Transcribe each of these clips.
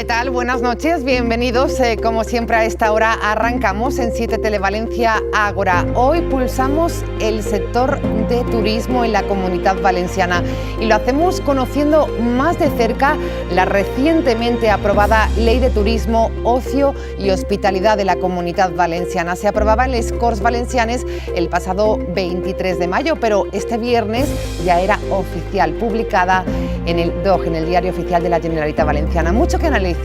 tal? Buenas noches, bienvenidos. Como siempre a esta hora arrancamos en 7 Televalencia Ágora. Hoy pulsamos el sector de turismo en la Comunidad Valenciana y lo hacemos conociendo más de cerca la recientemente aprobada Ley de Turismo, Ocio y Hospitalidad de la Comunidad Valenciana. Se aprobaba en les Corts Valencianes el pasado 23 de mayo, pero este viernes ya era oficial, publicada en el DOG, en el Diario Oficial de la Generalitat Valenciana. Mucho que analizar.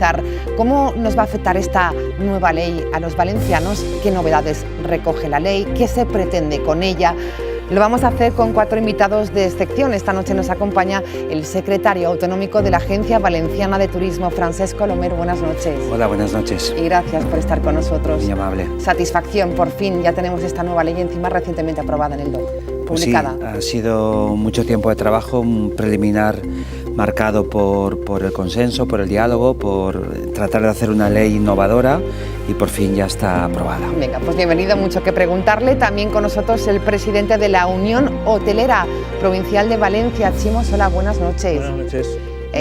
¿Cómo nos va a afectar esta nueva ley a los valencianos? ¿Qué novedades recoge la ley? ¿Qué se pretende con ella? Lo vamos a hacer con 4 invitados de sección. Esta noche nos acompaña el secretario autonómico de la Agencia Valenciana de Turismo, Francesc Colomer. Buenas noches. Hola, buenas noches. Y gracias por estar con nosotros. Muy amable. Satisfacción, por fin ya tenemos esta nueva ley encima recientemente aprobada en el DOC, publicada. Pues sí, ha sido mucho tiempo de trabajo, un preliminar marcado por el consenso, por el diálogo, por tratar de hacer una ley innovadora y por fin ya está aprobada. Venga, pues bienvenido, mucho que preguntarle. También con nosotros el presidente de la Unión Hotelera Provincial de Valencia, Chimo Sola. Buenas noches. Buenas noches.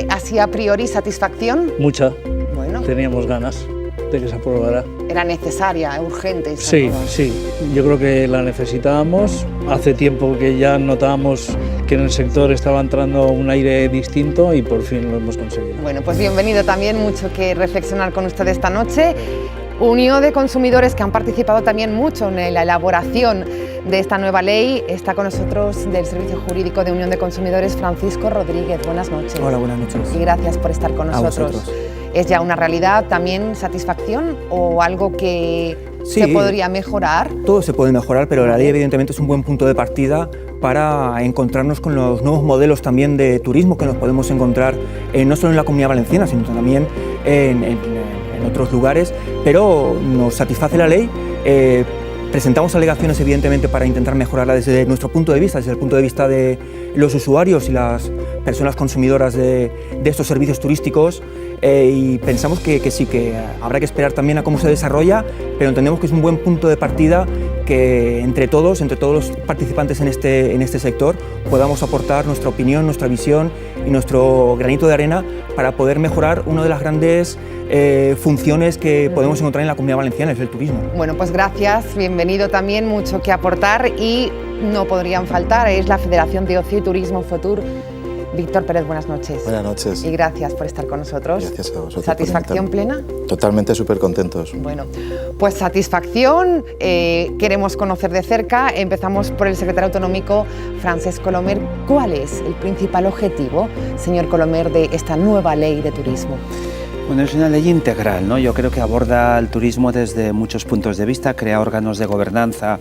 ¿Así a priori satisfacción? Mucha. Bueno. Teníamos ganas de que se aprobara. Era necesaria, urgente. Sí, sí. Yo creo que la necesitábamos. Hace tiempo que ya notábamos que en el sector estaba entrando un aire distinto y por fin lo hemos conseguido. Bueno, pues bienvenido también, mucho que reflexionar con usted esta noche. Unión de consumidores que han participado también mucho en la elaboración de esta nueva ley. Está con nosotros del Servicio Jurídico de Unión de Consumidores, Francisco Rodríguez. Buenas noches. Hola, buenas noches. Y gracias por estar con nosotros. ¿Es ya una realidad también satisfacción o algo que se podría mejorar? Todo se puede mejorar, pero la ley evidentemente es un buen punto de partida para encontrarnos con los nuevos modelos también de turismo que nos podemos encontrar no solo en la Comunidad Valenciana, sino también en otros lugares, pero nos satisface la ley. Presentamos alegaciones evidentemente para intentar mejorarla desde nuestro punto de vista, desde el punto de vista de los usuarios y las personas consumidoras de estos servicios turísticos, y pensamos que sí, que habrá que esperar también a cómo se desarrolla, pero entendemos que es un buen punto de partida que entre todos los participantes en este sector podamos aportar nuestra opinión, nuestra visión y nuestro granito de arena para poder mejorar una de las grandes funciones que podemos encontrar en la Comunidad Valenciana, es el turismo. Bueno, pues gracias, bienvenido también, mucho que aportar y no podrían faltar, es la Federación de Ocio y Turismo Futur. Víctor Pérez, buenas noches. Buenas noches. Y gracias por estar con nosotros. Gracias a vosotros. ¿Satisfacción plena? Totalmente, súper contentos. Bueno, pues satisfacción, queremos conocer de cerca. Empezamos por el secretario autonómico, Francesc Colomer. ¿Cuál es el principal objetivo, señor Colomer, de esta nueva ley de turismo? Bueno, es una ley integral, ¿no? Yo creo que aborda el turismo desde muchos puntos de vista, crea órganos de gobernanza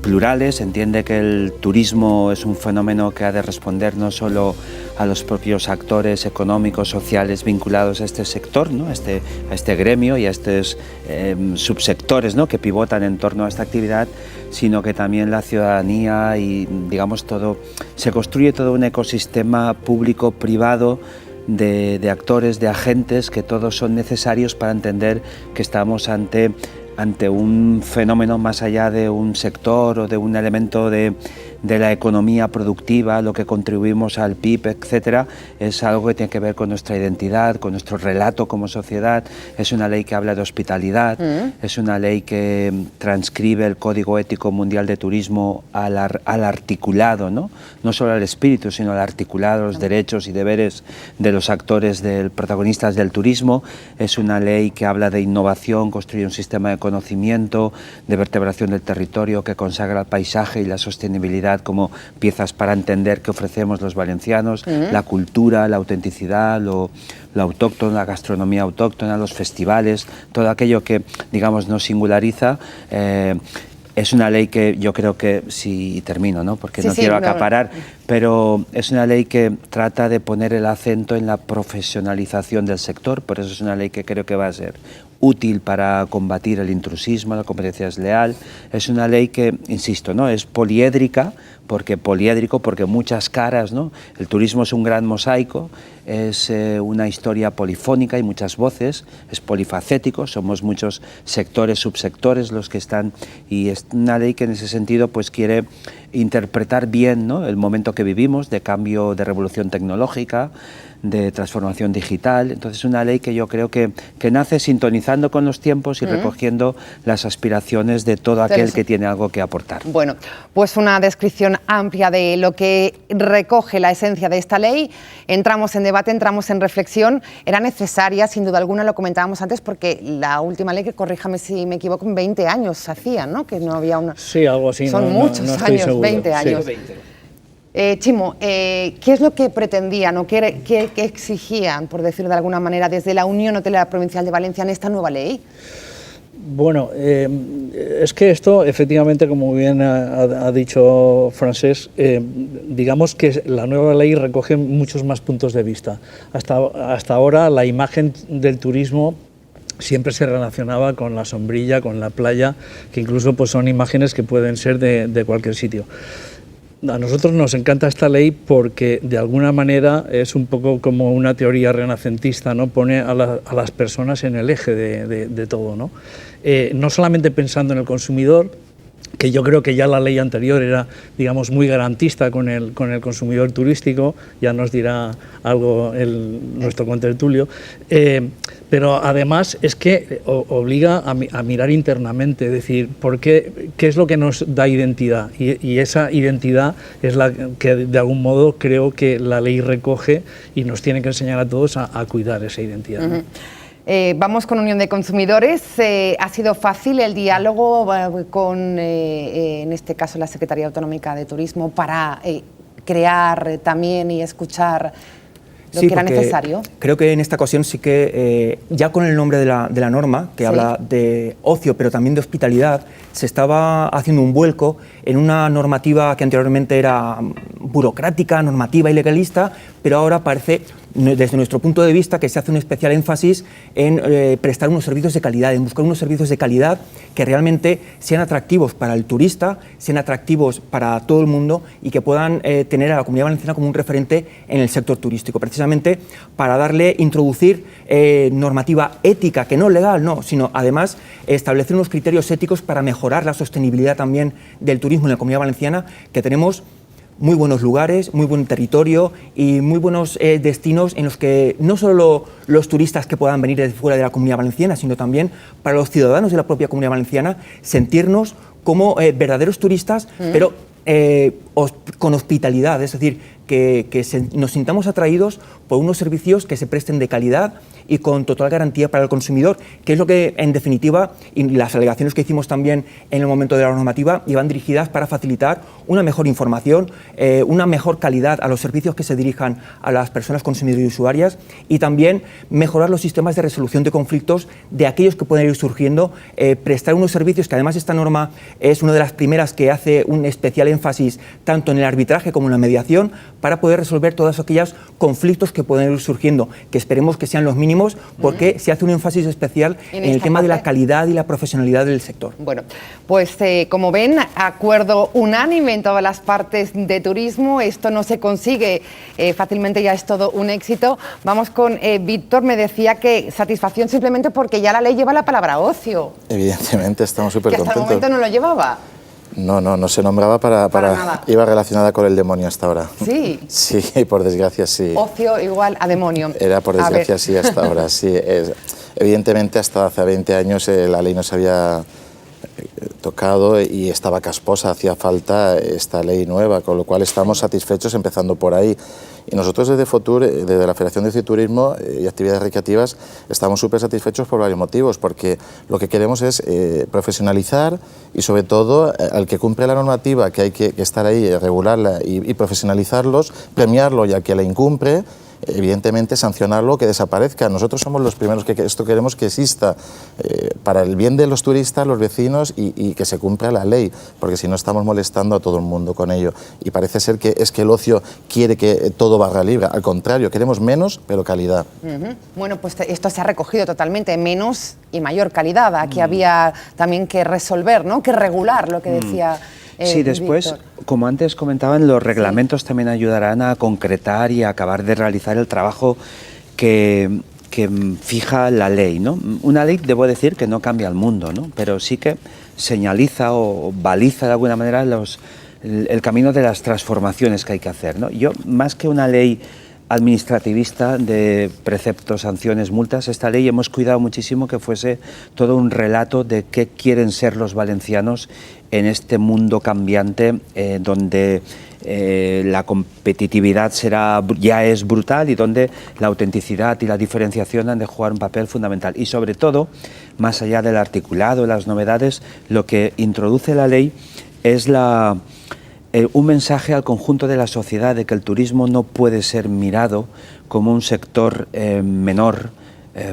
plurales, entiende que el turismo es un fenómeno que ha de responder no solo a los propios actores económicos, sociales vinculados a este sector, ¿no? a este gremio y a estos subsectores, ¿no? que pivotan en torno a esta actividad, sino que también la ciudadanía y, digamos, se construye todo un ecosistema público-privado de actores, de agentes, que todos son necesarios para entender que estamos ante un fenómeno más allá de un sector o de un elemento de la economía productiva, lo que contribuimos al PIB, etcétera. Es algo que tiene que ver con nuestra identidad, con nuestro relato como sociedad. Es una ley que habla de hospitalidad, es una ley que transcribe el Código Ético Mundial de Turismo al articulado, ¿no? No solo al espíritu, sino al articulado, los derechos y deberes de los actores, protagonistas del turismo. Es una ley que habla de innovación, construye un sistema de conocimiento, de vertebración del territorio, que consagra el paisaje y la sostenibilidad como piezas para entender qué ofrecemos los valencianos, la cultura, la autenticidad, lo autóctono, la gastronomía autóctona, los festivales, todo aquello que, digamos, nos singulariza. Es una ley que yo creo que, si termino, ¿no? Porque no quiero acaparar, pero es una ley que trata de poner el acento en la profesionalización del sector, por eso es una ley que creo que va a ser útil para combatir el intrusismo, la competencia desleal. Es una ley que, insisto, ¿no? es poliédrica, porque muchas caras, ¿no? El turismo es un gran mosaico, es una historia polifónica y muchas voces, es polifacético, somos muchos sectores, subsectores los que están, y es una ley que en ese sentido pues quiere interpretar bien, ¿no? el momento que vivimos de cambio, de revolución tecnológica, de transformación digital. Entonces, una ley que yo creo que nace sintonizando con los tiempos y recogiendo las aspiraciones de todo aquel que tiene algo que aportar. Bueno, pues una descripción amplia de lo que recoge la esencia de esta ley. Entramos en debate, entramos en reflexión. Era necesaria, sin duda alguna, lo comentábamos antes, porque la última ley, que corríjame si me equivoco, en 20 años hacían, ¿no? Que no había una... Sí, algo así. Son muchos años, seguro. 20 años. Sí. Chimo, ¿qué es lo que pretendían o qué exigían, por decirlo de alguna manera, desde la Unión Hotelera Provincial de Valencia en esta nueva ley? Bueno, es que esto, efectivamente, como bien ha dicho Francesc, digamos que la nueva ley recoge muchos más puntos de vista. Hasta ahora la imagen del turismo siempre se relacionaba con la sombrilla, con la playa, que incluso pues, son imágenes que pueden ser de cualquier sitio. A nosotros nos encanta esta ley porque de alguna manera es un poco como una teoría renacentista, ¿no? Pone a las personas en el eje de todo, ¿no? No solamente pensando en el consumidor, que yo creo que ya la ley anterior era, digamos, muy garantista con el consumidor turístico, ya nos dirá algo nuestro contertulio, pero además es que obliga a mirar internamente, es decir, ¿qué es lo que nos da identidad? Y esa identidad es la que de algún modo creo que la ley recoge y nos tiene que enseñar a todos a cuidar esa identidad, ¿no? Vamos con Unión de Consumidores. ¿Ha sido fácil el diálogo con, en este caso, la Secretaría Autonómica de Turismo para crear también y escuchar lo que era necesario? Creo que en esta ocasión sí que, ya con el nombre de la norma, que habla de ocio, pero también de hospitalidad, se estaba haciendo un vuelco en una normativa que anteriormente era burocrática, normativa y legalista, pero ahora parece, desde nuestro punto de vista, que se hace un especial énfasis en prestar unos servicios de calidad, en buscar unos servicios de calidad que realmente sean atractivos para el turista, sean atractivos para todo el mundo y que puedan tener a la Comunidad Valenciana como un referente en el sector turístico, precisamente para introducir normativa ética, que no legal, no, sino además establecer unos criterios éticos para mejorar la sostenibilidad también del turismo en la Comunidad Valenciana, que tenemos muy buenos lugares, muy buen territorio y muy buenos destinos en los que no solo los turistas que puedan venir desde fuera de la Comunidad Valenciana, sino también para los ciudadanos de la propia Comunidad Valenciana sentirnos como verdaderos turistas, pero con hospitalidad, es decir, que nos sintamos atraídos por unos servicios que se presten de calidad y con total garantía para el consumidor, que es lo que, en definitiva, y las alegaciones que hicimos también en el momento de la normativa, iban dirigidas para facilitar una mejor información, una mejor calidad a los servicios que se dirijan a las personas consumidoras y usuarias, y también mejorar los sistemas de resolución de conflictos de aquellos que pueden ir surgiendo, prestar unos servicios que además esta norma es una de las primeras que hace un especial énfasis tanto en el arbitraje como en la mediación, para poder resolver todos aquellos conflictos que pueden ir surgiendo, que esperemos que sean los mínimos, porque se hace un énfasis especial en el tema de la calidad y la profesionalidad del sector. Bueno, pues como ven, acuerdo unánime en todas las partes de turismo. Esto no se consigue fácilmente, ya es todo un éxito. Vamos con Víctor. Me decía que satisfacción simplemente porque ya la ley lleva la palabra ocio. Evidentemente, estamos súper contentos. Que hasta el momento no lo llevaba. No se nombraba para nada. Iba relacionada con el demonio hasta ahora. Sí. Sí, por desgracia sí. Ocio igual a demonio. Era por desgracia sí hasta ahora, sí. Evidentemente hasta hace 20 años la ley no se había tocado y estaba casposa, hacía falta esta ley nueva, con lo cual estamos satisfechos empezando por ahí. Y nosotros desde FOTUR, desde la Federación de Ocio y Turismo y Actividades Recreativas, estamos súper satisfechos por varios motivos, porque lo que queremos es profesionalizar y sobre todo al que cumple la normativa, que hay que estar ahí, regularla y profesionalizarlos, premiarlo y al que la incumple, evidentemente sancionarlo, que desaparezca. Nosotros somos los primeros que esto queremos que exista para el bien de los turistas, los vecinos y que se cumpla la ley, porque si no estamos molestando a todo el mundo con ello. Y parece ser que es que el ocio quiere que todo barra libre, al contrario, queremos menos pero calidad. Bueno, pues esto se ha recogido totalmente, menos y mayor calidad. Aquí había también que resolver, ¿no? Que regular, lo que decía sí, después, Víctor. Como antes comentaban, los reglamentos también ayudarán a concretar y a acabar de realizar el trabajo que fija la ley, ¿no? Una ley, debo decir, que no cambia el mundo, ¿no? Pero sí que señaliza o baliza de alguna manera el camino de las transformaciones que hay que hacer, ¿no? Yo, más que una ley administrativista de preceptos, sanciones, multas. Esta ley hemos cuidado muchísimo que fuese todo un relato de qué quieren ser los valencianos en este mundo cambiante donde la competitividad ya es brutal y donde la autenticidad y la diferenciación han de jugar un papel fundamental. Y sobre todo, más allá del articulado, las novedades, lo que introduce la ley es un mensaje al conjunto de la sociedad de que el turismo no puede ser mirado como un sector menor,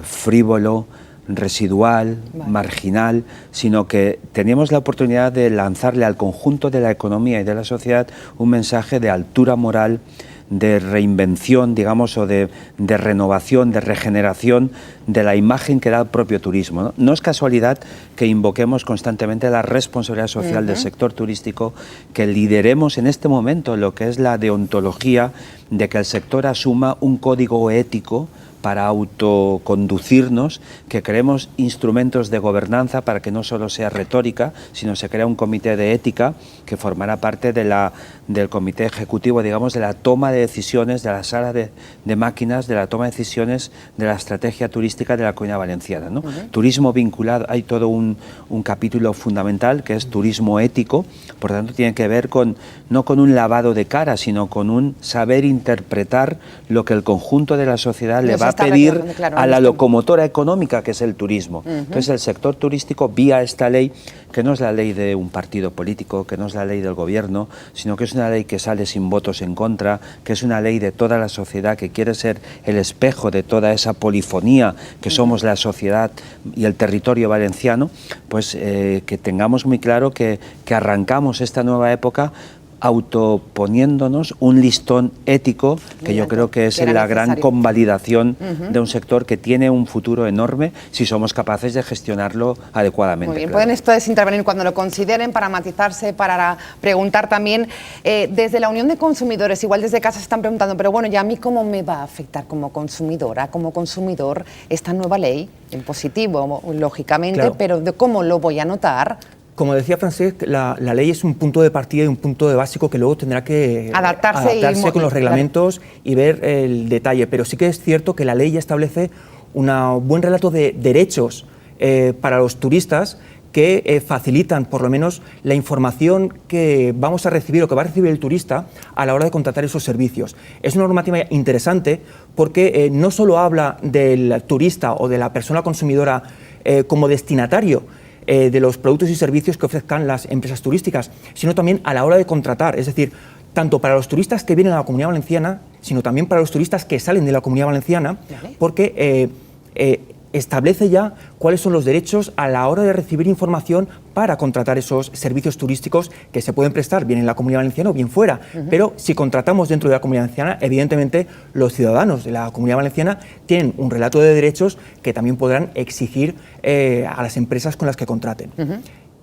frívolo, residual, marginal, sino que teníamos la oportunidad de lanzarle al conjunto de la economía y de la sociedad un mensaje de altura moral, de reinvención, digamos, o de renovación, de regeneración de la imagen que da el propio turismo, ¿no? No es casualidad que invoquemos constantemente la responsabilidad social del sector turístico, que lideremos en este momento lo que es la deontología de que el sector asuma un código ético para autoconducirnos, que creemos instrumentos de gobernanza para que no solo sea retórica, sino se crea un comité de ética que formará parte del comité ejecutivo, digamos, de la toma de decisiones, de la sala de máquinas, de la toma de decisiones de la estrategia turística de la Comunidad Valenciana, ¿no? Turismo vinculado, hay todo un capítulo fundamental que es turismo ético, por tanto tiene que ver no con un lavado de cara, sino con un saber interpretar lo que el conjunto de la sociedad le va a pedir a la locomotora económica que es el turismo. Entonces el sector turístico, vía esta ley, que no es la ley de un partido político, que no es la ley del gobierno, sino que es una ley que sale sin votos en contra, que es una ley de toda la sociedad, que quiere ser el espejo de toda esa polifonía que somos la sociedad y el territorio valenciano, pues que tengamos muy claro que arrancamos esta nueva época autoponiéndonos un listón ético que yo creo que es la gran convalidación de un sector que tiene un futuro enorme si somos capaces de gestionarlo adecuadamente. Muy bien, claro. pueden ustedes intervenir cuando lo consideren para matizarse, para preguntar también. Desde la Unión de Consumidores, igual desde casa se están preguntando, pero bueno, ¿ya a mí cómo me va a afectar como consumidora, como consumidor, esta nueva ley? En positivo, lógicamente, claro. Pero ¿de cómo lo voy a notar? Como decía Francesc, la ley es un punto de partida y un punto de básico que luego tendrá que adaptarse con los reglamentos y ver el detalle. Pero sí que es cierto que la ley ya establece un buen relato de derechos para los turistas que facilitan por lo menos la información que vamos a recibir o que va a recibir el turista a la hora de contratar esos servicios. Es una normativa interesante porque no solo habla del turista o de la persona consumidora como destinatario de los productos y servicios que ofrezcan las empresas turísticas, sino también a la hora de contratar, es decir, tanto para los turistas que vienen a la Comunidad Valenciana, sino también para los turistas que salen de la Comunidad Valenciana, porque establece ya cuáles son los derechos a la hora de recibir información para contratar esos servicios turísticos que se pueden prestar bien en la Comunidad Valenciana o bien fuera. Pero si contratamos dentro de la Comunidad Valenciana, evidentemente los ciudadanos de la Comunidad Valenciana tienen un relato de derechos que también podrán exigir a las empresas con las que contraten.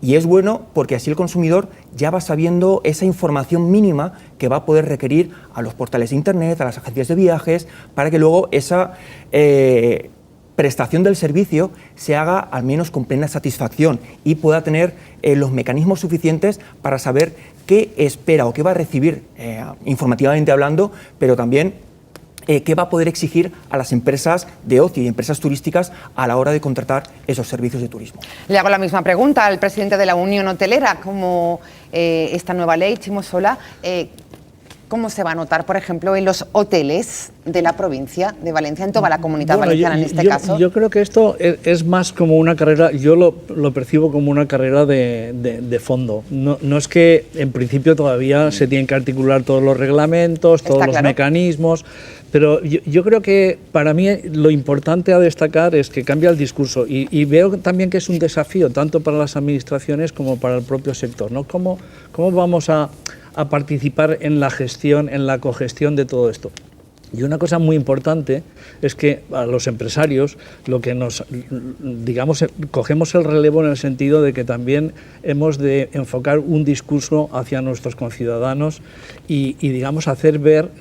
Y es bueno porque así el consumidor ya va sabiendo esa información mínima que va a poder requerir a los portales de Internet, a las agencias de viajes, para que luego esa prestación del servicio se haga al menos con plena satisfacción y pueda tener los mecanismos suficientes para saber qué espera o qué va a recibir informativamente hablando, pero también qué va a poder exigir a las empresas de ocio y empresas turísticas a la hora de contratar esos servicios de turismo. Le hago la misma pregunta al presidente de la Unión Hotelera, como esta nueva ley, Chimo Sola, ¿cómo se va a notar, por ejemplo, en los hoteles de la provincia de Valencia, en toda la Comunidad Valenciana en este caso? Yo creo que esto es más como una carrera, yo lo percibo como una carrera de fondo. No es que en principio todavía se tienen que articular todos los reglamentos, todos los mecanismos, pero yo creo que para mí lo importante a destacar es que cambia el discurso y veo también que es un desafío tanto para las administraciones como para el propio sector, ¿no? ¿Cómo vamos a participar en la gestión, en la cogestión de todo esto? Y una cosa muy importante es que a los empresarios lo que cogemos el relevo en el sentido de que también hemos de enfocar un discurso hacia nuestros conciudadanos y digamos hacer ver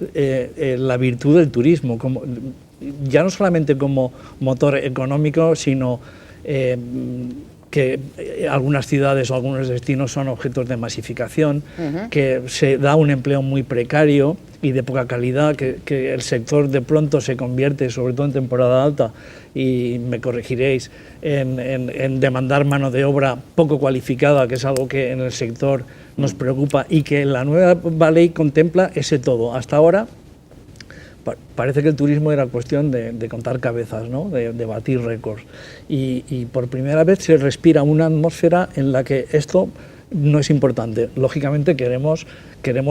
la virtud del turismo, ya no solamente como motor económico, sino que algunas ciudades o algunos destinos son objetos de masificación, que se da un empleo muy precario y de poca calidad, que el sector de pronto se convierte, sobre todo en temporada alta, y me corregiréis, en demandar mano de obra poco cualificada, que es algo que en el sector nos preocupa y que la nueva ley contempla ese todo. Hasta ahora parece que el turismo era cuestión de contar cabezas, ¿no? de batir récords, y por primera vez se respira una atmósfera en la que esto no es importante. Lógicamente queremos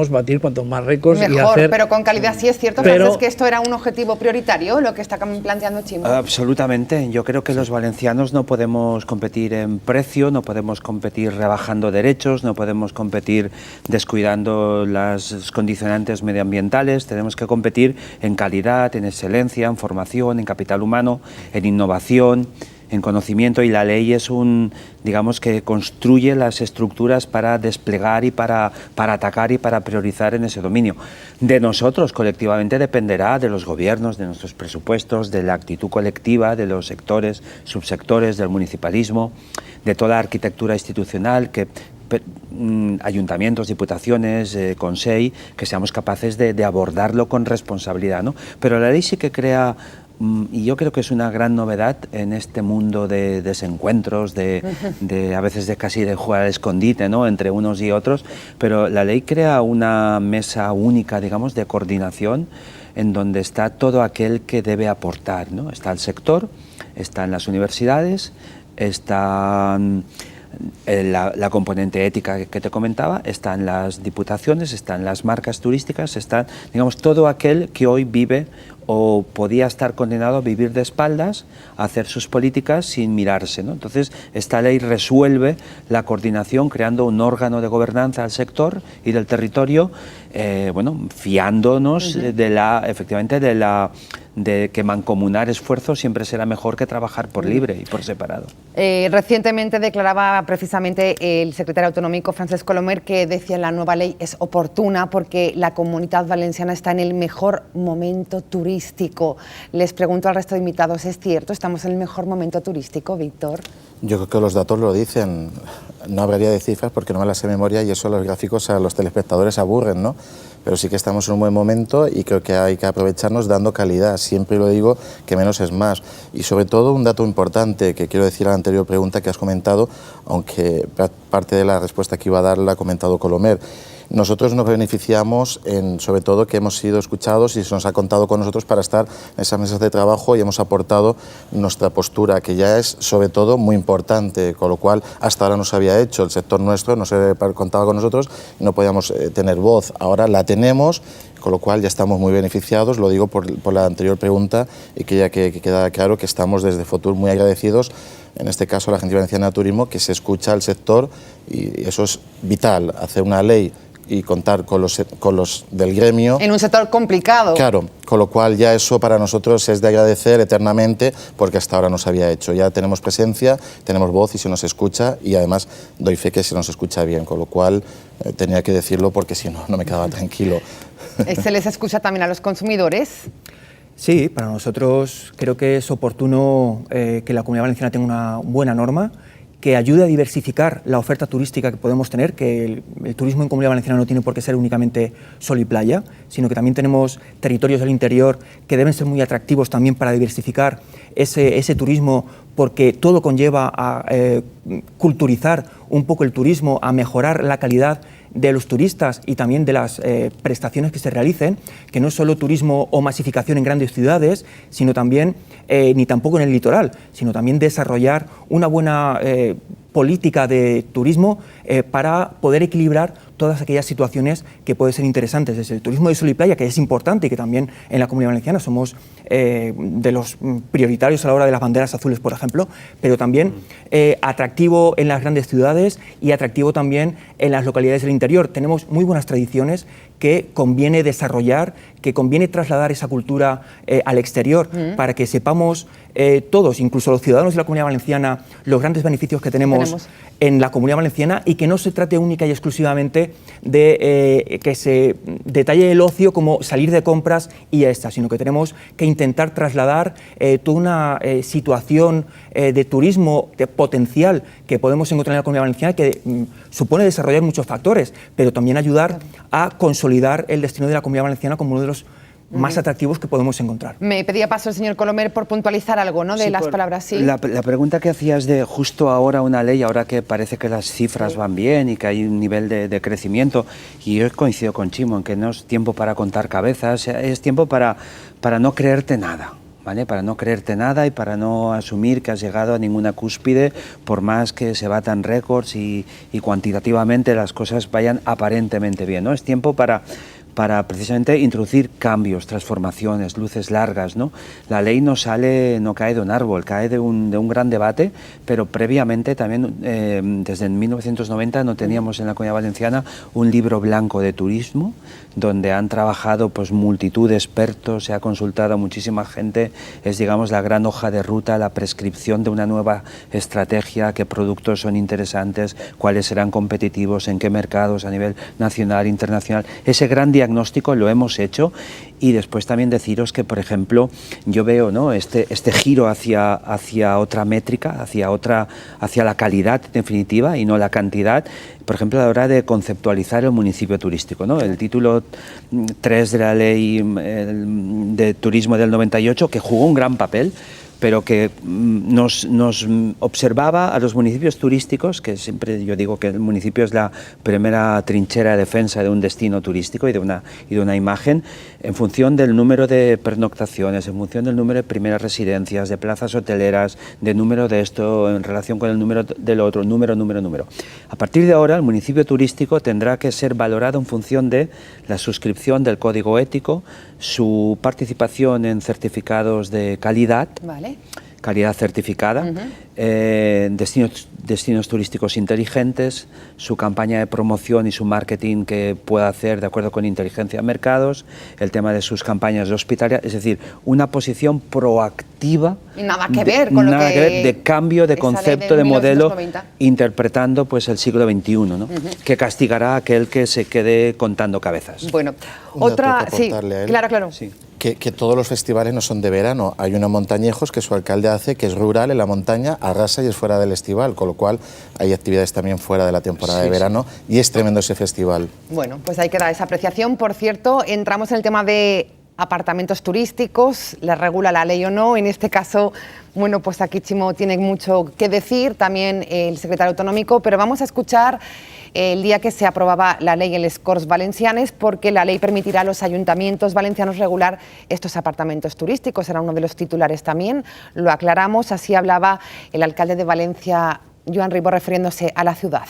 batir cuantos más récords mejor, y hacer... pero con calidad. Sí es cierto, Francesc, que esto era un objetivo prioritario, lo que está planteando Chimo. Absolutamente. Yo creo que los valencianos no podemos competir en precio, no podemos competir rebajando derechos, no podemos competir descuidando las condicionantes medioambientales. Tenemos que competir en calidad, en excelencia, en formación, en capital humano, en innovación, en conocimiento, y la ley es digamos que construye las estructuras para desplegar y para atacar y para priorizar en ese dominio. De nosotros colectivamente dependerá de los gobiernos, de nuestros presupuestos, de la actitud colectiva, de los sectores, subsectores, del municipalismo, de toda la arquitectura institucional, que ayuntamientos, diputaciones, Consell, que seamos capaces de abordarlo con responsabilidad, ¿no? Pero la ley sí que crea, y yo creo que es una gran novedad en este mundo de desencuentros, a veces casi de jugar al escondite, ¿no?, entre unos y otros, pero la ley crea una mesa única, digamos, de coordinación, en donde está todo aquel que debe aportar, ¿no? Está el sector, están las universidades, está la componente ética que te comentaba, están las diputaciones, están las marcas turísticas, están, digamos, todo aquel que hoy vive o podía estar condenado a vivir de espaldas, a hacer sus políticas sin mirarse, ¿no? Entonces, esta ley resuelve la coordinación creando un órgano de gobernanza al sector y del territorio, bueno, fiándonos efectivamente de que mancomunar esfuerzos siempre será mejor que trabajar por libre y por separado. Recientemente declaraba precisamente el secretario autonómico Francesc Colomer que decía la nueva ley es oportuna porque la Comunitat Valenciana está en el mejor momento turístico. Les pregunto al resto de invitados, ¿es cierto? ¿Estamos en el mejor momento turístico, Víctor? Yo creo que los datos lo dicen. No hablaría de cifras porque no me las sé de memoria y eso los gráficos a los telespectadores aburren, ¿no? Pero sí que estamos en un buen momento y creo que hay que aprovecharnos dando calidad. Siempre lo digo, que menos es más. Y sobre todo un dato importante que quiero decir a la anterior pregunta que has comentado, aunque parte de la respuesta que iba a dar la ha comentado Colomer. Nosotros nos beneficiamos sobre todo que hemos sido escuchados y se nos ha contado con nosotros para estar en esas mesas de trabajo y hemos aportado nuestra postura, que ya es sobre todo muy importante, con lo cual hasta ahora no se había hecho, el sector nuestro no se contaba con nosotros, no podíamos tener voz, ahora la tenemos, con lo cual ya estamos muy beneficiados, lo digo por la anterior pregunta y que ya que queda claro que estamos desde Fotur muy agradecidos, en este caso a la Agencia Valenciana de Turismo, que se escucha al sector y eso es vital, hacer una ley y contar con los del gremio. En un sector complicado. Claro, con lo cual ya eso para nosotros es de agradecer eternamente porque hasta ahora no se había hecho. Ya tenemos presencia, tenemos voz y se nos escucha y además doy fe que se nos escucha bien, con lo cual tenía que decirlo porque si no, no me quedaba tranquilo. ¿Se les escucha también a los consumidores? Sí, para nosotros creo que es oportuno que la Comunidad Valenciana tenga una buena norma que ayude a diversificar la oferta turística que podemos tener, que el turismo en Comunidad Valenciana no tiene por qué ser únicamente sol y playa, sino que también tenemos territorios del interior que deben ser muy atractivos también para diversificar ese turismo, porque todo conlleva a culturizar un poco el turismo, a mejorar la calidad de los turistas y también de las prestaciones que se realicen, que no es solo turismo o masificación en grandes ciudades, sino también, ni tampoco en el litoral, sino también desarrollar una buena política de turismo para poder equilibrar todas aquellas situaciones que pueden ser interesantes, desde el turismo de sol y playa, que es importante y que también en la Comunidad Valenciana somos de los prioritarios a la hora de las banderas azules, por ejemplo, pero también atractivo en las grandes ciudades y atractivo también en las localidades del interior. Tenemos muy buenas tradiciones que conviene desarrollar, que conviene trasladar esa cultura al exterior para que sepamos todos, incluso los ciudadanos de la Comunidad Valenciana, los grandes beneficios que tenemos en la Comunidad Valenciana, y que no se trate única y exclusivamente de que se detalle el ocio como salir de compras y ya está, sino que tenemos que intentar trasladar toda una situación de turismo potencial que podemos encontrar en la Comunidad Valenciana, que supone desarrollar muchos factores, pero también ayudar a consolidar el destino de la Comunidad Valenciana como uno de los más atractivos que podemos encontrar. Me pedía paso el señor Colomer por puntualizar algo, ¿no? De las palabras, sí. La pregunta que hacías de justo ahora una ley, ahora que parece que las cifras van bien y que hay un nivel de crecimiento, y yo coincido con Chimo en que no es tiempo para contar cabezas, es tiempo para no creerte nada. ¿Vale? Para no creerte nada y para no asumir que has llegado a ninguna cúspide, por más que se batan récords y cuantitativamente las cosas vayan aparentemente bien, ¿no? Es tiempo para precisamente introducir cambios, transformaciones, luces largas, ¿no? La ley no cae de un árbol, cae de un gran debate, pero previamente también, desde 1990, no teníamos en la Comunidad Valenciana un libro blanco de turismo, donde han trabajado pues multitud de expertos, se ha consultado a muchísima gente, es digamos la gran hoja de ruta, la prescripción de una nueva estrategia, qué productos son interesantes, cuáles serán competitivos, en qué mercados a nivel nacional, internacional. Ese gran diagnóstico lo hemos hecho, y después también deciros que, por ejemplo, yo veo, ¿no?, este giro hacia otra métrica, hacia la calidad definitiva y no la cantidad, por ejemplo, a la hora de conceptualizar el municipio turístico, ¿no? El título 3 de la ley de turismo del 98, que jugó un gran papel, pero que nos observaba a los municipios turísticos, que siempre yo digo que el municipio es la primera trinchera de defensa de un destino turístico y de una imagen, en función del número de pernoctaciones, en función del número de primeras residencias, de plazas hoteleras, de número de esto en relación con el número del otro, número. A partir de ahora, el municipio turístico tendrá que ser valorado en función de la suscripción del código ético, su participación en certificados de calidad, calidad certificada, destinos turísticos inteligentes, su campaña de promoción y su marketing que pueda hacer de acuerdo con inteligencia de mercados, el tema de sus campañas de hospitalidad, es decir, una posición proactiva, y nada que ver con lo que de cambio de concepto, de modelo, interpretando pues el siglo XXI, ¿no? Que castigará a aquel que se quede contando cabezas. Bueno, otra, sí, claro. Sí. Que todos los festivales no son de verano. Hay una Montañejos que su alcalde hace, que es rural, en la montaña, arrasa y es fuera del estival, con lo cual hay actividades también fuera de la temporada de verano, y es tremendo ese festival. Bueno, pues ahí queda esa apreciación. Por cierto, entramos en el tema de apartamentos turísticos, ¿les regula la ley o no? En este caso, bueno, pues aquí Chimo tiene mucho que decir, también el secretario autonómico, pero vamos a escuchar el día que se aprobaba la ley en les Corts Valencianes, porque la ley permitirá a los ayuntamientos valencianos regular estos apartamentos turísticos. Era uno de los titulares también, lo aclaramos, así hablaba el alcalde de Valencia, Joan Ribó, refiriéndose a la ciudad.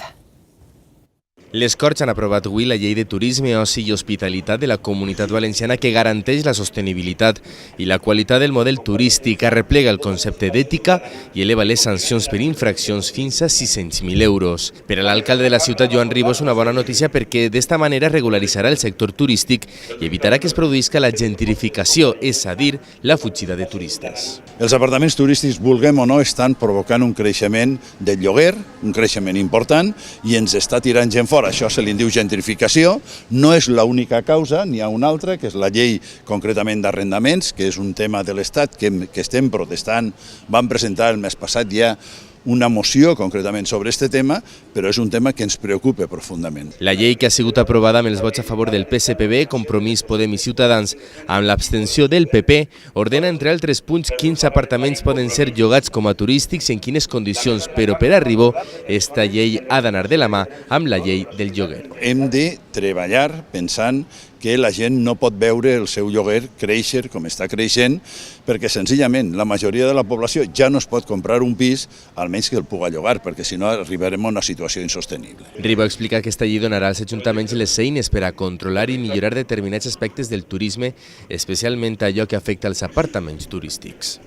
Les Corts han aprovat avui la llei de turisme, oci i hospitalitat de la Comunitat Valenciana, que garanteix la sostenibilitat i la qualitat del model turístic, arreplega el concepte d'ètica i eleva les sancions per infraccions fins a 600.000 euros. Per a l'alcalde de la ciutat, Joan Ribó, és una bona notícia perquè d'esta manera regularitzarà el sector turístic i evitarà que es produïsca la gentrificació, és a dir, la fugida de turistes. Els apartaments turístics, vulguem o no, estan provocant un creixement del lloguer, un creixement important, i ens està tirant gent fora. Això se li diu gentrificació, no és l'única causa, n'hi ha una altra, que és la llei concretament d'arrendaments, que és un tema de l'Estat que estem protestant. Vam presentar el mes passat ja una moció concretament sobre aquest tema, però és un tema que ens preocupa profundament. La llei, que ha sigut aprovada amb els vots a favor del PSPB, Compromís, Podem i Ciutadans, amb l'abstenció del PP, ordena, entre altres punts, quins apartaments poden ser llogats com a turístics i en quines condicions, però per a Ribó, esta llei ha d'anar de la mà amb la llei del lloguer. Hem de treballar pensant que la gent no pot veure el seu lloguer créixer com està creixent, perquè senzillament la majoria de la població ja no es pot comprar un pis, almenys que el pugui llogar, perquè si no arribarem a una situació insostenible. Ribó explica que aquesta llei donarà als ajuntaments les eines per a controlar i millorar determinats aspectes del turisme, especialment allò que afecta als apartaments turístics.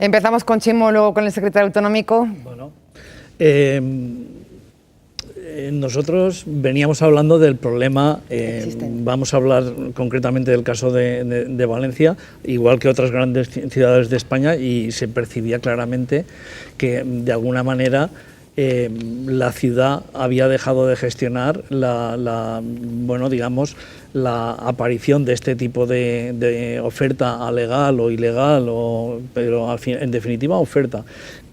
Empezamos con Chimo, luego con el secretario autonómico. Bueno, nosotros veníamos hablando del problema, vamos a hablar concretamente del caso de Valencia, igual que otras grandes ciudades de España, y se percibía claramente que de alguna manera la ciudad había dejado de gestionar la aparición de este tipo de oferta legal o ilegal, pero en definitiva oferta.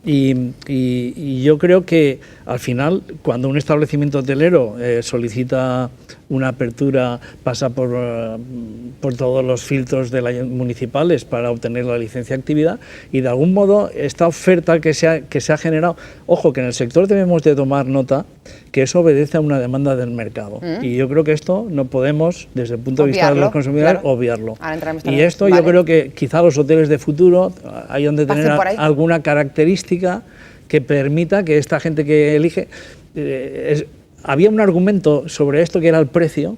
Y yo creo que al final, cuando un establecimiento hotelero solicita una apertura, pasa por todos los filtros municipales para obtener la licencia de actividad, y de algún modo esta oferta que se ha generado, ojo, que en el sector debemos de tomar nota que eso obedece a una demanda del mercado. Y yo creo que esto no podemos, desde el punto de vista de los consumidores, obviarlo. Y esto yo creo que quizá los hoteles de futuro hayan de tener alguna característica que permita que esta gente que elige... había un argumento sobre esto que era el precio,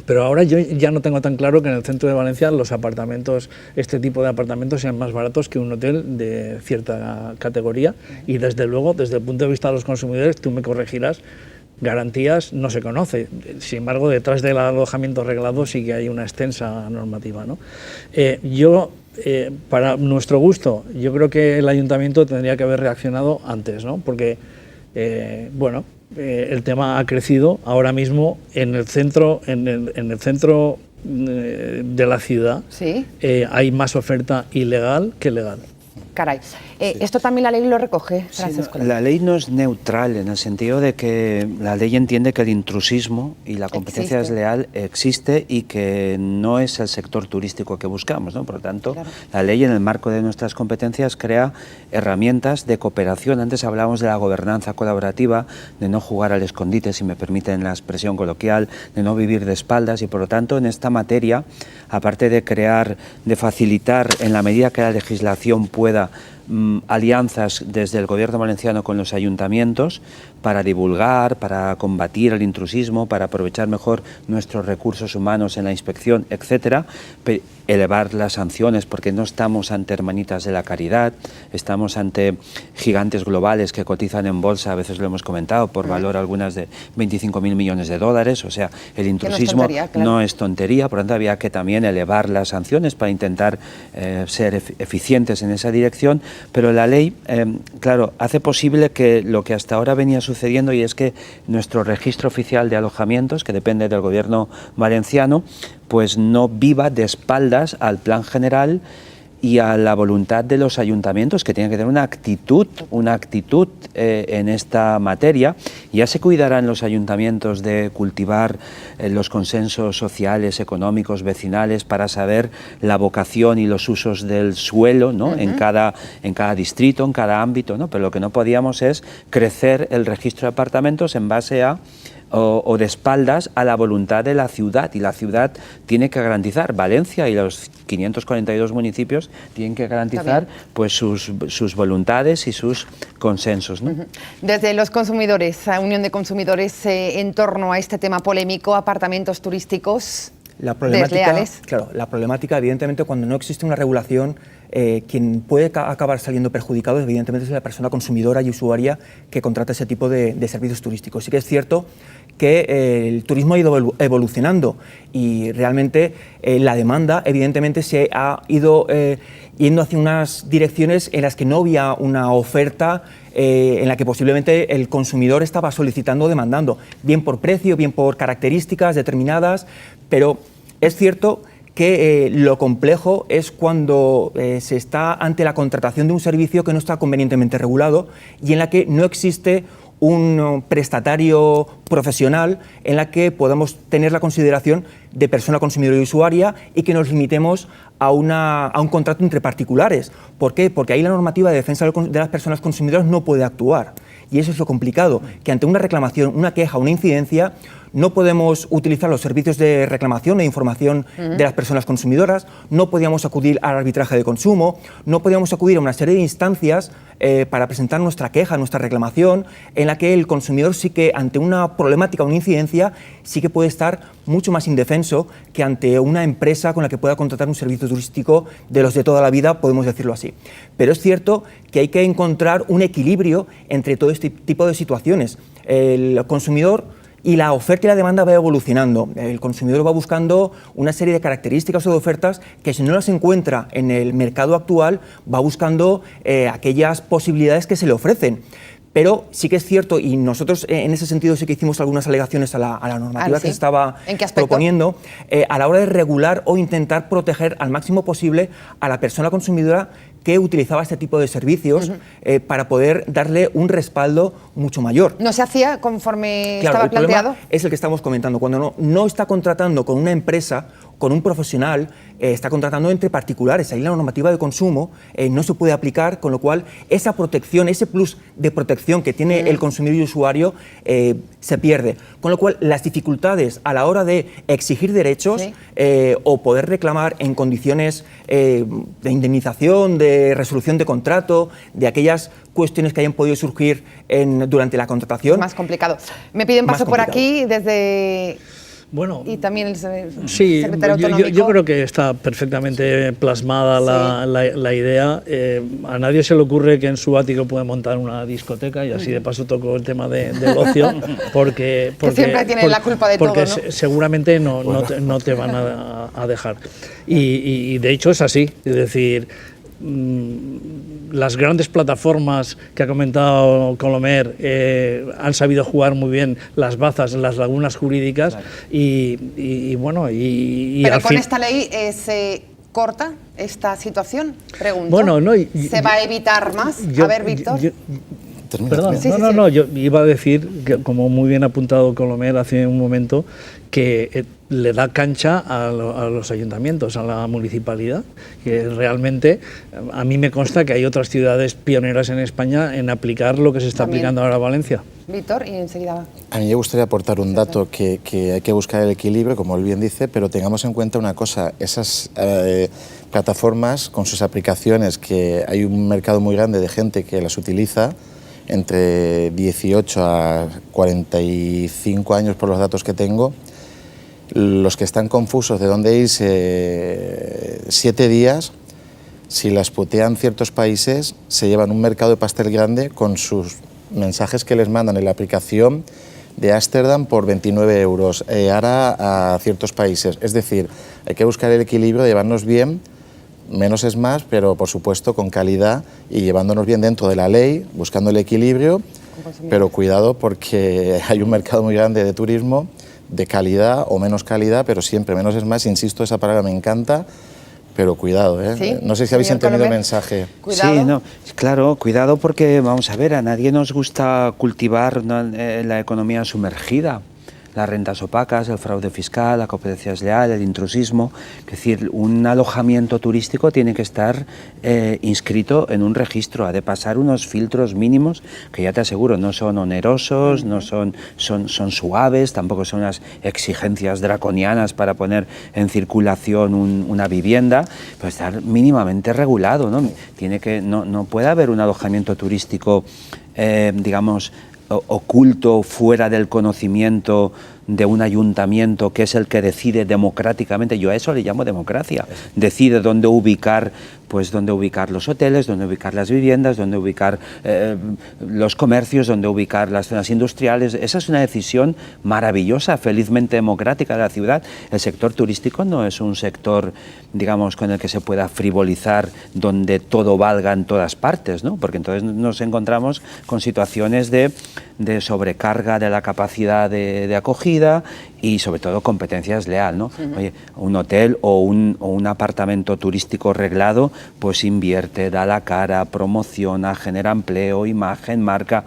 pero ahora yo ya no tengo tan claro que en el centro de Valencia los apartamentos, este tipo de apartamentos, sean más baratos que un hotel de cierta categoría. Y desde luego, desde el punto de vista de los consumidores, tú me corregirás, garantías no se conoce. Sin embargo, detrás del alojamiento reglado sí que hay una extensa normativa, ¿no? Para nuestro gusto, yo creo que el ayuntamiento tendría que haber reaccionado antes, ¿no? Porque, el tema ha crecido ahora mismo en el centro, de la ciudad. ¿Sí? Hay más oferta ilegal que legal. Caray, esto también la ley lo recoge, Francesco. Sí, la ley no es neutral en el sentido de que la ley entiende que el intrusismo y la competencia desleal existe y que no es el sector turístico que buscamos, ¿no? Por lo tanto, la ley en el marco de nuestras competencias crea herramientas de cooperación. Antes hablábamos de la gobernanza colaborativa, de no jugar al escondite, si me permiten la expresión coloquial, de no vivir de espaldas, y por lo tanto en esta materia, aparte de facilitar en la medida que la legislación pueda alianzas desde el gobierno valenciano con los ayuntamientos para divulgar, para combatir el intrusismo, para aprovechar mejor nuestros recursos humanos en la inspección, etcétera, elevar las sanciones, porque no estamos ante hermanitas de la caridad, estamos ante gigantes globales que cotizan en bolsa, a veces lo hemos comentado, por valor algunas de 25.000 millones de dólares, o sea, el intrusismo no es tontería, por lo tanto había que también elevar las sanciones para intentar ser eficientes en esa dirección, pero la ley, claro, hace posible que lo que hasta ahora venía sucediendo, y es que nuestro registro oficial de alojamientos, que depende del gobierno valenciano, pues no viva de espaldas al plan general y a la voluntad de los ayuntamientos, que tienen que tener una actitud en esta materia. Ya se cuidarán los ayuntamientos de cultivar los consensos sociales, económicos, vecinales, para saber la vocación y los usos del suelo, ¿no? en cada distrito, en cada ámbito, ¿no? Pero lo que no podíamos es crecer el registro de apartamentos en base a o de espaldas a la voluntad de la ciudad, y la ciudad tiene que garantizar, Valencia y los 542 municipios tienen que garantizar pues sus voluntades y sus consensos, ¿no? Desde los consumidores, la Unión de Consumidores, en torno a este tema polémico, apartamentos turísticos desleales. Claro, la problemática, evidentemente, cuando no existe una regulación, quien puede acabar saliendo perjudicado, evidentemente, es la persona consumidora y usuaria que contrata ese tipo de servicios turísticos. Sí que es cierto que el turismo ha ido evolucionando y realmente la demanda, evidentemente, se ha ido yendo hacia unas direcciones en las que no había una oferta en la que posiblemente el consumidor estaba solicitando o demandando, bien por precio, bien por características determinadas, pero es cierto que lo complejo es cuando se está ante la contratación de un servicio que no está convenientemente regulado y en la que no existe un prestatario profesional en la que podamos tener la consideración de persona consumidora y usuaria y que nos limitemos a un contrato entre particulares. ¿Por qué? Porque ahí la normativa de defensa de las personas consumidoras no puede actuar. Y eso es lo complicado, que ante una reclamación, una queja, una incidencia, no podemos utilizar los servicios de reclamación e información de las personas consumidoras, no podíamos acudir al arbitraje de consumo, no podíamos acudir a una serie de instancias para presentar nuestra queja, nuestra reclamación, en la que el consumidor sí que ante una problemática o una incidencia sí que puede estar mucho más indefenso que ante una empresa con la que pueda contratar un servicio turístico de los de toda la vida, podemos decirlo así. Pero es cierto que hay que encontrar un equilibrio entre todo este tipo de situaciones. El consumidor y la oferta y la demanda va evolucionando. El consumidor va buscando una serie de características o de ofertas que, si no las encuentra en el mercado actual, va buscando aquellas posibilidades que se le ofrecen. Pero sí que es cierto, y nosotros en ese sentido sí que hicimos algunas alegaciones a la normativa que se estaba proponiendo, a la hora de regular o intentar proteger al máximo posible a la persona consumidora que utilizaba este tipo de servicios para poder darle un respaldo mucho mayor. ¿No se hacía conforme Claro, estaba planteado? El problema es el que estamos comentando. Cuando no está contratando con una empresa, con un profesional, está contratando entre particulares. Ahí la normativa de consumo no se puede aplicar, con lo cual esa protección, ese plus de protección que tiene el consumidor y usuario se pierde. Con lo cual las dificultades a la hora de exigir derechos o poder reclamar en condiciones de indemnización, de resolución de contrato, de aquellas cuestiones que hayan podido surgir durante la contratación. Más complicado. Me piden paso por aquí desde... Bueno, y también el sí, secretario autonómico. Yo creo que está perfectamente plasmada la idea. A nadie se le ocurre que en su ático puede montar una discoteca, y así de paso tocó el tema del ocio, porque siempre tienen la culpa de todo, ¿no? Seguramente no te van a dejar. Y de hecho es así, es decir, las grandes plataformas que ha comentado Colomer han sabido jugar muy bien las bazas, las lagunas jurídicas, claro. y bueno... Pero con esta ley se corta esta situación, pregunto. Bueno, no, ¿se va a evitar más? A ver, Víctor. Perdón, yo iba a decir, que, como muy bien ha apuntado Colomer hace un momento, que le da cancha a los ayuntamientos, a la municipalidad, que realmente a mí me consta que hay otras ciudades pioneras en España en aplicar lo que se está aplicando ahora a Valencia. Víctor, y enseguida. A mí me gustaría aportar un dato que hay que buscar el equilibrio, como él bien dice, pero tengamos en cuenta una cosa, esas plataformas con sus aplicaciones, que hay un mercado muy grande de gente que las utiliza, entre 18 a 45 años por los datos que tengo. Los que están confusos de dónde irse 7 días, si las putean ciertos países, se llevan un mercado de pastel grande con sus mensajes que les mandan en la aplicación de Ámsterdam por 29 euros, ahora a ciertos países. Es decir, hay que buscar el equilibrio de llevarnos bien, menos es más, pero por supuesto con calidad y llevándonos bien dentro de la ley, buscando el equilibrio, pero cuidado porque hay un mercado muy grande de turismo de calidad o menos calidad, pero siempre menos es más, insisto, esa palabra me encanta, pero cuidado, ¿eh? ¿Sí? No sé si habéis entendido el mensaje. ¿Cuidado? Sí, no, claro, cuidado porque, vamos a ver, a nadie nos gusta cultivar la economía sumergida. Las rentas opacas, el fraude fiscal, la competencia desleal, el intrusismo. Es decir, un alojamiento turístico tiene que estar inscrito en un registro, ha de pasar unos filtros mínimos que ya te aseguro no son onerosos, no son suaves, tampoco son unas exigencias draconianas para poner en circulación una vivienda, pero estar mínimamente regulado, ¿no? No puede haber un alojamiento turístico, digamos, oculto, fuera del conocimiento de un ayuntamiento que es el que decide democráticamente. Yo a eso le llamo democracia. Decide dónde ubicar, pues dónde ubicar los hoteles, dónde ubicar las viviendas, dónde ubicar los comercios, dónde ubicar las zonas industriales. Esa es una decisión maravillosa, felizmente democrática de la ciudad. El sector turístico no es un sector, digamos, con el que se pueda frivolizar, donde todo valga en todas partes, ¿no? Porque entonces nos encontramos con situaciones de sobrecarga de la capacidad de acogida y sobre todo competencia desleal, ¿no? Oye, un hotel o un apartamento turístico reglado pues invierte, da la cara, promociona, genera empleo, imagen, marca.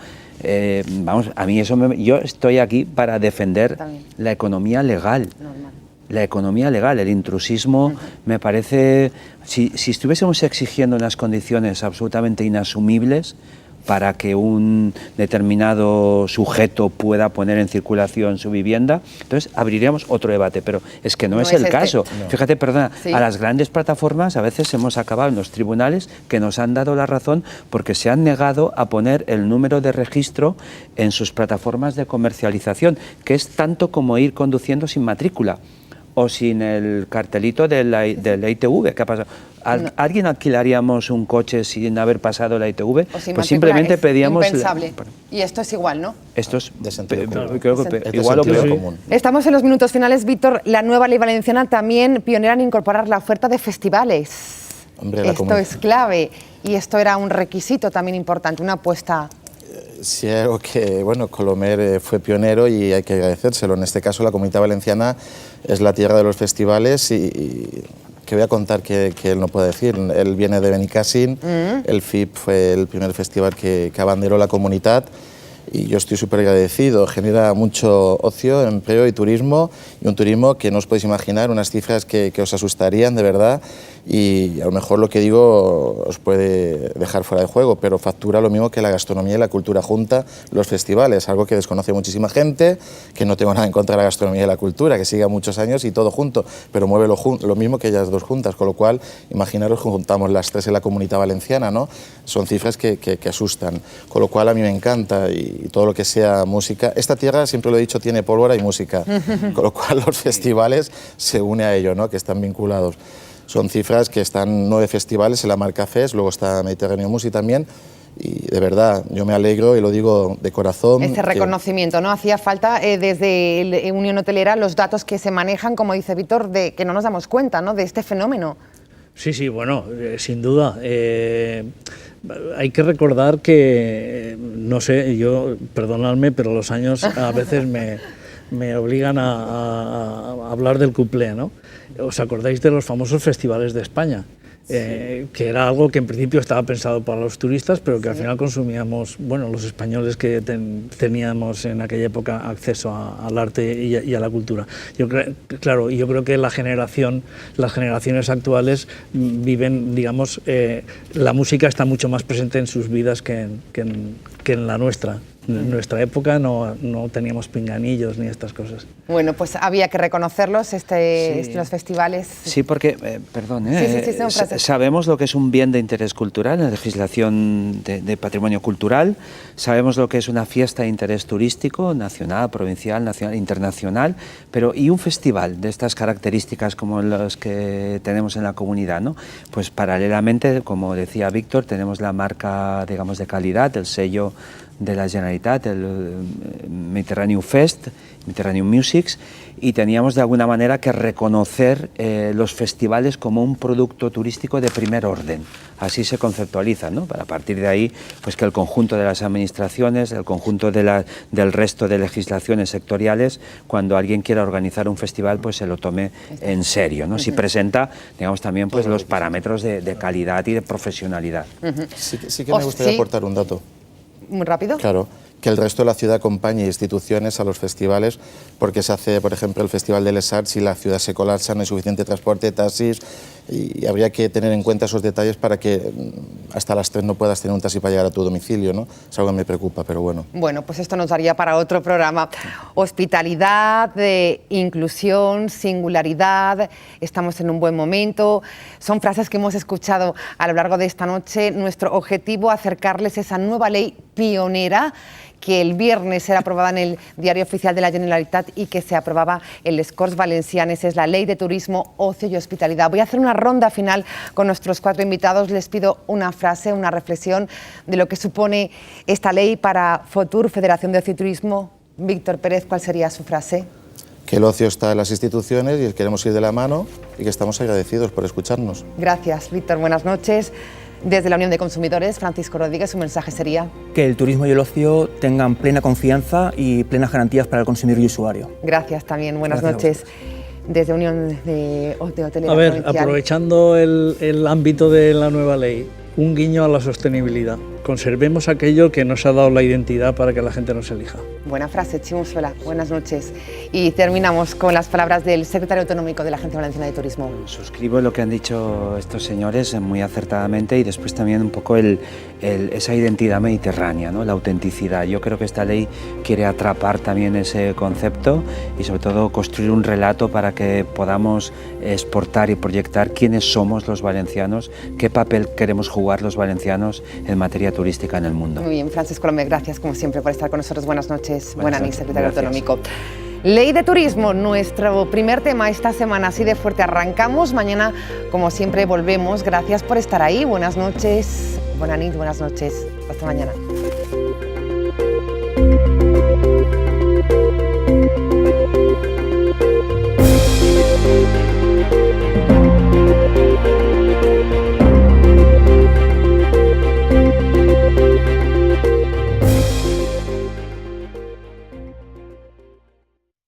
Vamos, a mí yo estoy aquí para defender la economía legal. Normal. La economía legal, el intrusismo, me parece, si estuviésemos exigiendo unas condiciones absolutamente inasumibles, para que un determinado sujeto pueda poner en circulación su vivienda, entonces abriríamos otro debate, pero es que no es el caso. No. Fíjate, perdona, a las grandes plataformas a veces hemos acabado en los tribunales que nos han dado la razón porque se han negado a poner el número de registro en sus plataformas de comercialización, que es tanto como ir conduciendo sin matrícula o sin el cartelito de la ITV. ¿Qué ha pasado? ¿Alguien alquilaríamos un coche sin haber pasado la ITV? Pues simplemente pedíamos... Impensable. Y esto es igual, ¿no? Esto es de sentido común. Creo que igual o peor. Común. Estamos en los minutos finales, Víctor. La nueva ley valenciana también pionera en incorporar la oferta de festivales. Hombre, esto es clave y esto era un requisito también importante, una apuesta. Sí, algo que, bueno, Colomer fue pionero y hay que agradecérselo. En este caso, la Comunidad Valenciana es la tierra de los festivales y que voy a contar que él no puede decir. Él viene de Benicàssim, el FIP fue el primer festival que abanderó la comunidad y yo estoy súper agradecido. Genera mucho ocio, empleo y turismo, y un turismo que no os podéis imaginar, unas cifras que os asustarían de verdad, y a lo mejor lo que digo os puede dejar fuera de juego, pero factura lo mismo que la gastronomía y la cultura junta, los festivales, algo que desconoce muchísima gente, que no tengo nada en contra de la gastronomía y la cultura, que siga muchos años y todo junto, pero mueve lo mismo que ellas dos juntas, con lo cual imaginaros que juntamos las tres en la Comunidad Valenciana, ¿no? Son cifras que asustan, con lo cual a mí me encanta y todo lo que sea música. Esta tierra, siempre lo he dicho, tiene pólvora y música, con lo cual los festivales se une a ello, ¿no? Que están vinculados. Son cifras que están 9 festivales en la marca FES, luego está Mediterráneo Music también, y de verdad yo me alegro y lo digo de corazón. Ese reconocimiento, ¿no? Hacía falta desde Unión Hotelera los datos que se manejan, como dice Víctor, de que no nos damos cuenta, ¿no? De este fenómeno. Sí, bueno, sin duda. Hay que recordar que, no sé, yo, perdonadme, pero los años a veces me obligan a hablar del cuplé, ¿no? ¿Os acordáis de los famosos festivales de España? Que era algo que en principio estaba pensado para los turistas, pero que al final consumíamos, bueno, los españoles que teníamos en aquella época acceso al arte y a la cultura. Yo creo que las generaciones actuales viven, digamos, la música está mucho más presente en sus vidas que en la nuestra. En nuestra época no teníamos pinganillos ni estas cosas. Bueno, pues había que reconocerlos, los festivales. Sí, porque, sabemos lo que es un bien de interés cultural, la legislación de patrimonio cultural, sabemos lo que es una fiesta de interés turístico, nacional, provincial, nacional, internacional, pero ¿y un festival de estas características como los que tenemos en la comunidad, ¿no? Pues paralelamente, como decía Víctor, tenemos la marca, digamos, de calidad, el sello de la Generalitat, el Mediterranean Fest, Mediterranean Music, y teníamos de alguna manera que reconocer los festivales como un producto turístico de primer orden. Así se conceptualiza, ¿no? Para partir de ahí, pues que el conjunto de las administraciones, el conjunto del resto de legislaciones sectoriales, cuando alguien quiera organizar un festival, pues se lo tome en serio, ¿no? Si presenta, digamos, también pues los parámetros de calidad y de profesionalidad. Sí que me gustaría aportar un dato. Muy rápido. Claro, que el resto de la ciudad acompañe instituciones a los festivales, porque se hace, por ejemplo, el Festival de Les Arts y la ciudad se colapsa, no hay suficiente transporte, taxis, y habría que tener en cuenta esos detalles para que hasta las 3 no puedas tener un taxi para llegar a tu domicilio, ¿no? Es algo que me preocupa, pero bueno. Bueno, pues esto nos daría para otro programa. Hospitalidad, inclusión, singularidad, estamos en un buen momento. Son frases que hemos escuchado a lo largo de esta noche. Nuestro objetivo, acercarles esa nueva ley pionera que el viernes será aprobada en el Diario Oficial de la Generalitat y que se aprobaba en les Corts Valencianes. Es la Ley de Turismo, Ocio y Hospitalidad. Voy a hacer una ronda final con nuestros 4 invitados. Les pido una frase, una reflexión de lo que supone esta ley para Fotur, Federación de Ocio y Turismo. Víctor Pérez, ¿cuál sería su frase? Que el ocio está en las instituciones y queremos ir de la mano y que estamos agradecidos por escucharnos. Gracias, Víctor. Buenas noches. Desde la Unión de Consumidores, Francisco Rodríguez, su mensaje sería... Que el turismo y el ocio tengan plena confianza y plenas garantías para el consumidor y usuario. Gracias también, buenas noches. Desde Unión de Hotelería. A ver, aprovechando el ámbito de la nueva ley, un guiño a la sostenibilidad. conservemos aquello que nos ha dado la identidad para que la gente nos elija. Buena frase, Chimo Sola. Buenas noches. Y terminamos con las palabras del secretario autonómico de la Agencia Valenciana de Turismo. Suscribo lo que han dicho estos señores muy acertadamente, y después también un poco esa identidad mediterránea, ¿no? La autenticidad. Yo creo que esta ley quiere atrapar también ese concepto y sobre todo construir un relato para que podamos exportar y proyectar quiénes somos los valencianos, qué papel queremos jugar los valencianos en materia turística en el mundo. Muy bien, Francesc Colomé, gracias como siempre por estar con nosotros. Buenas noches. Buenas noches, secretario Gracias. autonómico. Ley de turismo, nuestro primer tema esta semana, así de fuerte arrancamos. Mañana, como siempre, volvemos. Gracias por estar ahí. Buenas noches. Buenas noches. Hasta mañana.